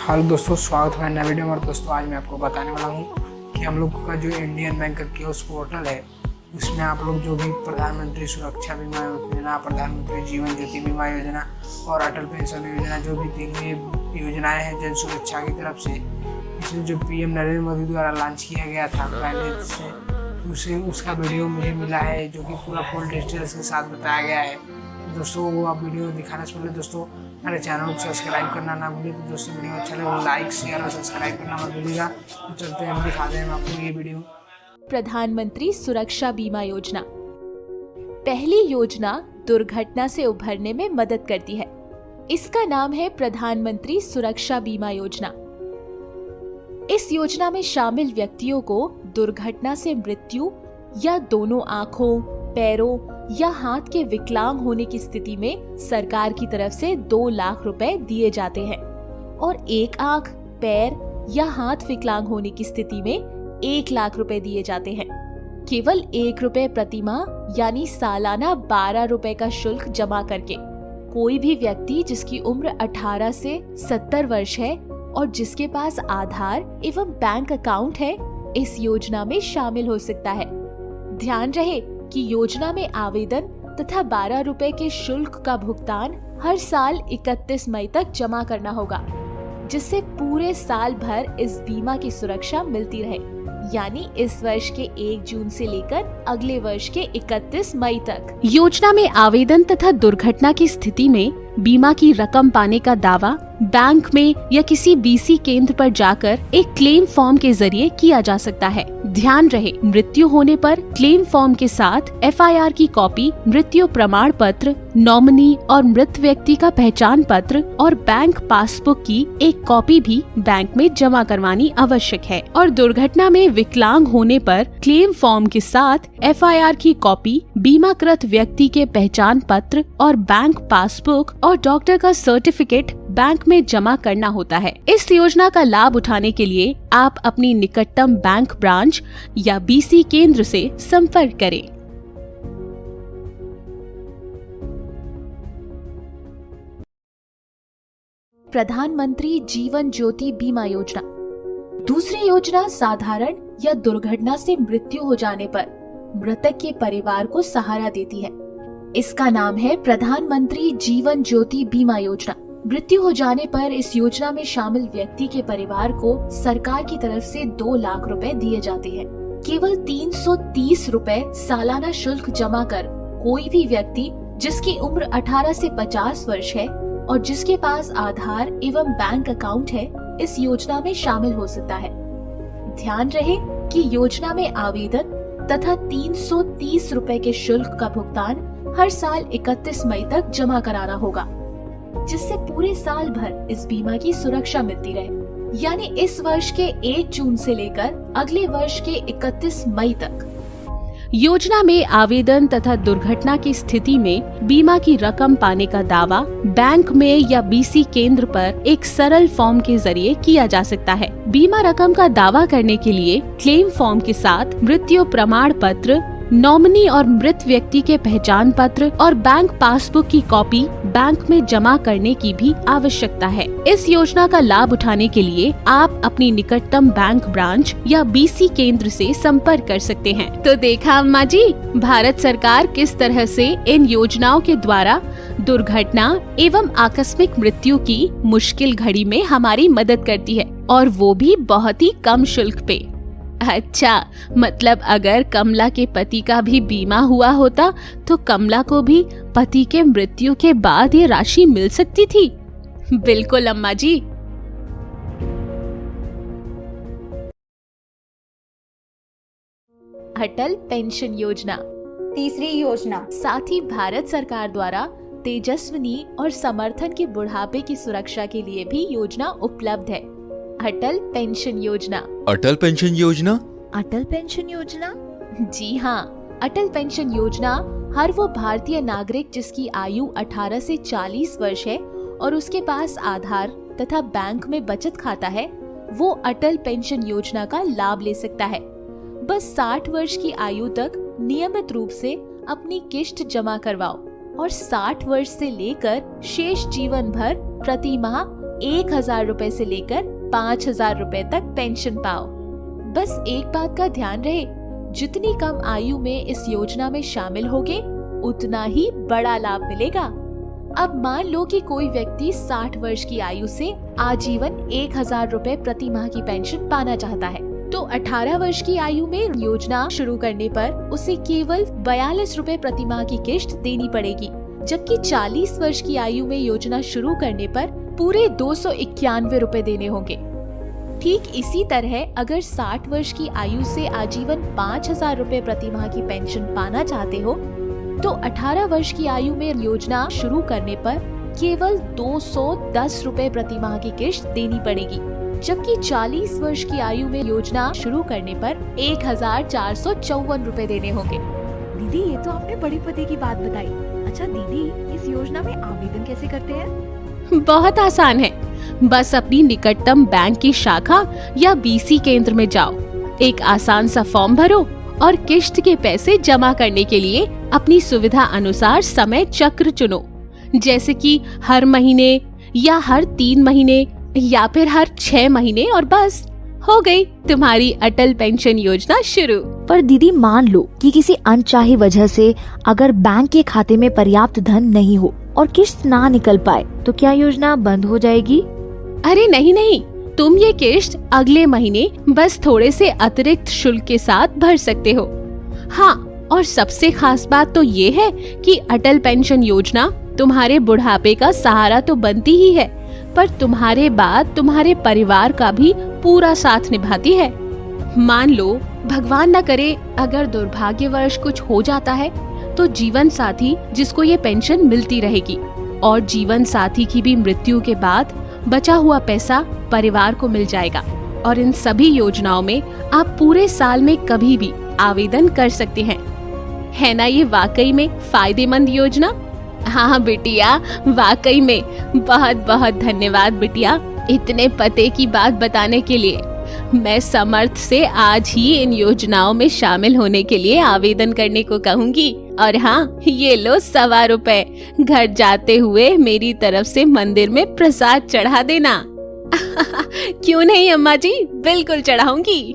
Hello दोस्तों, स्वागत है नए वीडियो में। और दोस्तों आज मैं आपको बताने वाला हूँ कि हम लोग का जो इंडियन बैंक का कियोस्क पोर्टल है उसमें आप लोग जो भी प्रधानमंत्री सुरक्षा बीमा योजना, प्रधानमंत्री जीवन ज्योति बीमा योजना और अटल पेंशन योजना, जो भी तीन योजनाएं हैं जन सुरक्षा की तरफ से, इसमें जो पीएम नरेंद्र मोदी द्वारा लॉन्च किया गया था पहले से उसका वीडियो मुझे मिला है, जो कि पूरा फुल डिटेल्स के साथ बताया गया है। दोस्तों वो आप वीडियो दिखाने से पहले दोस्तों मेरे चैनल को सब्सक्राइब करना ना भूलिए। तो दोस्तों वीडियो अच्छा लगे लाइक शेयर और सब्सक्राइब करना मत भूलिएगा। तो चलते हैं, हम दिखाते हैं आपको ये वीडियो। प्रधानमंत्री सुरक्षा बीमा योजना पहली योजना दुर्घटना से उभरने में मदद करती है। इसका नाम है प्रधानमंत्री सुरक्षा बीमा योजना। इस योजना में शामिल व्यक्तियों को दुर्घटना से मृत्यु या दोनों आंखों, पैरों या हाथ के विकलांग होने की स्थिति में सरकार की तरफ से 2 लाख रुपए दिए जाते हैं और एक आंख, पैर या हाथ विकलांग होने की स्थिति में 1 लाख रुपए दिए जाते हैं। केवल 1 रुपए प्रति माह यानी सालाना 12 रुपए का शुल्क जमा करके कोई भी व्यक्ति जिसकी उम्र 18 से 70 वर्ष है और जिसके पास आधार एवं बैंक अकाउंट है इस योजना में शामिल हो सकता है। ध्यान रहे कि योजना में आवेदन तथा 12 रुपए के शुल्क का भुगतान हर साल 31 मई तक जमा करना होगा, जिससे पूरे साल भर इस बीमा की सुरक्षा मिलती रहे, यानी इस वर्ष के 1 जून से लेकर अगले वर्ष के 31 मई तक। योजना में आवेदन तथा दुर्घटना की स्थिति में बीमा की रकम पाने का दावा बैंक में या किसी बीसी केंद्र पर जाकर एक क्लेम फॉर्म के जरिए किया जा सकता है। ध्यान रहे, मृत्यु होने पर क्लेम फॉर्म के साथ एफआईआर की कॉपी, मृत्यु प्रमाण पत्र, नॉमिनी और मृत व्यक्ति का पहचान पत्र और बैंक पासबुक की एक कॉपी भी बैंक में जमा करवानी आवश्यक है। और दुर्घटना में विकलांग होने पर क्लेम फॉर्म के साथ एफआईआर की कॉपी, बीमाकृत व्यक्ति के पहचान पत्र और बैंक पासबुक और डॉक्टर का सर्टिफिकेट बैंक में जमा करना होता है। इस योजना का लाभ उठाने के लिए आप अपनी निकटतम बैंक ब्रांच या बीसी केंद्र से संपर्क करें। प्रधानमंत्री जीवन ज्योति बीमा योजना। दूसरी योजना साधारण या दुर्घटना से मृत्यु हो जाने पर मृतक के परिवार को सहारा देती है। इसका नाम है प्रधानमंत्री जीवन ज्योति बीमा योजना। मृत्यु हो जाने पर इस योजना में शामिल व्यक्ति के परिवार को सरकार की तरफ से 2 लाख रुपए दिए जाते हैं। केवल 330 रुपए सालाना शुल्क जमा कर कोई भी व्यक्ति जिसकी उम्र 18 से 50 वर्ष है और जिसके पास आधार एवं बैंक अकाउंट है इस योजना में शामिल हो सकता है। ध्यान रहे कि योजना में आवेदन तथा 330 रुपए के शुल्क का भुगतान हर साल 31 मई तक जमा कराना होगा, जिससे पूरे साल भर इस बीमा की सुरक्षा मिलती रहे, यानी इस वर्ष के 1 जून से लेकर अगले वर्ष के 31 मई तक। योजना में आवेदन तथा दुर्घटना की स्थिति में बीमा की रकम पाने का दावा बैंक में या बीसी केंद्र पर एक सरल फॉर्म के जरिए किया जा सकता है। बीमा रकम का दावा करने के लिए क्लेम फॉर्म के साथ मृत्यु प्रमाण पत्र, नॉमिनी और मृत व्यक्ति के पहचान पत्र और बैंक पासबुक की कॉपी बैंक में जमा करने की भी आवश्यकता है। इस योजना का लाभ उठाने के लिए आप अपनी निकटतम बैंक ब्रांच या बीसी केंद्र से संपर्क कर सकते हैं। तो देखा अम्मा जी, भारत सरकार किस तरह से इन योजनाओं के द्वारा दुर्घटना एवं आकस्मिक मृत्यु की मुश्किल घड़ी में हमारी मदद करती है, और वो भी बहुत ही कम शुल्क पे। अच्छा, मतलब अगर कमला के पति का भी बीमा हुआ होता तो कमला को भी पति के मृत्यु के बाद ये राशि मिल सकती थी। बिल्कुल अम्मा जी। अटल पेंशन योजना। तीसरी योजना साथ ही भारत सरकार द्वारा तेजस्विनी और समर्थन के बुढ़ापे की सुरक्षा के लिए भी योजना उपलब्ध है। अटल पेंशन योजना। अटल पेंशन योजना। अटल पेंशन योजना, जी हाँ, अटल पेंशन योजना हर वो भारतीय नागरिक जिसकी आयु 18 से 40 वर्ष है और उसके पास आधार तथा बैंक में बचत खाता है, वो अटल पेंशन योजना का लाभ ले सकता है। बस 60 वर्ष की आयु तक नियमित रूप से अपनी किश्त जमा करवाओ और 60 वर्ष से लेकर शेष जीवन भर प्रति माह 1,000 रुपए से लेकर 5,000 रुपए तक पेंशन पाओ। बस एक बात का ध्यान रहे, जितनी कम आयु में इस योजना में शामिल होगे उतना ही बड़ा लाभ मिलेगा। अब मान लो कि कोई व्यक्ति 60 वर्ष की आयु से आजीवन 1,000 रुपए प्रति माह की पेंशन पाना चाहता है, तो 18 वर्ष की आयु में योजना शुरू करने पर उसे केवल 42 रुपए प्रति माह की किश्त देनी पड़ेगी, जबकि 40 वर्ष की आयु में योजना शुरू करने पर पूरे 291 रुपए देने होंगे। ठीक इसी तरह अगर 60 वर्ष की आयु से आजीवन 5,000 रुपए प्रति माह की पेंशन पाना चाहते हो तो 18 वर्ष की आयु में योजना शुरू करने पर केवल 210 रुपए प्रति माह की किश्त देनी पड़ेगी, जबकि 40 वर्ष की आयु में योजना शुरू करने पर 1,454 रुपए देने होंगे। दीदी ये तो आपने बड़े पते की बात बताई। अच्छा दीदी, इस योजना में आवेदन कैसे करते हैं? बहुत आसान है, बस अपनी निकटतम बैंक की शाखा या बीसी केंद्र में जाओ, एक आसान सा फॉर्म भरो और किश्त के पैसे जमा करने के लिए अपनी सुविधा अनुसार समय चक्र चुनो, जैसे कि हर महीने या हर 3 महीने या फिर हर 6 महीने, और बस हो गई तुम्हारी अटल पेंशन योजना शुरू। पर दीदी मान लो कि किसी अनचाही वजह से अगर बैंक के खाते में पर्याप्त धन नहीं हो और किश्त ना निकल पाए तो क्या योजना बंद हो जाएगी? अरे नहीं, तुम ये किश्त अगले महीने बस थोड़े से अतिरिक्त शुल्क के साथ भर सकते हो। हाँ, और सबसे खास बात तो ये है कि अटल पेंशन योजना तुम्हारे बुढ़ापे का सहारा तो बनती ही है, पर तुम्हारे बाद तुम्हारे परिवार का भी पूरा साथ निभाती है। मान लो भगवान न करे अगर दुर्भाग्यवश कुछ हो जाता है तो जीवन साथी जिसको ये पेंशन मिलती रहेगी, और जीवन साथी की भी मृत्यु के बाद बचा हुआ पैसा परिवार को मिल जाएगा। और इन सभी योजनाओं में आप पूरे साल में कभी भी आवेदन कर सकते हैं। है ना ये वाकई में फायदेमंद योजना? हाँ बिटिया, वाकई में बहुत बहुत धन्यवाद बिटिया, इतने पते की बात बताने के लिए। मैं समर्थ से आज ही इन योजनाओं में शामिल होने के लिए आवेदन करने को कहूँगी। और हाँ, ये लो 125 रुपए, घर जाते हुए मेरी तरफ से मंदिर में प्रसाद चढ़ा देना। क्यों नहीं अम्मा जी, बिल्कुल चढ़ाऊंगी।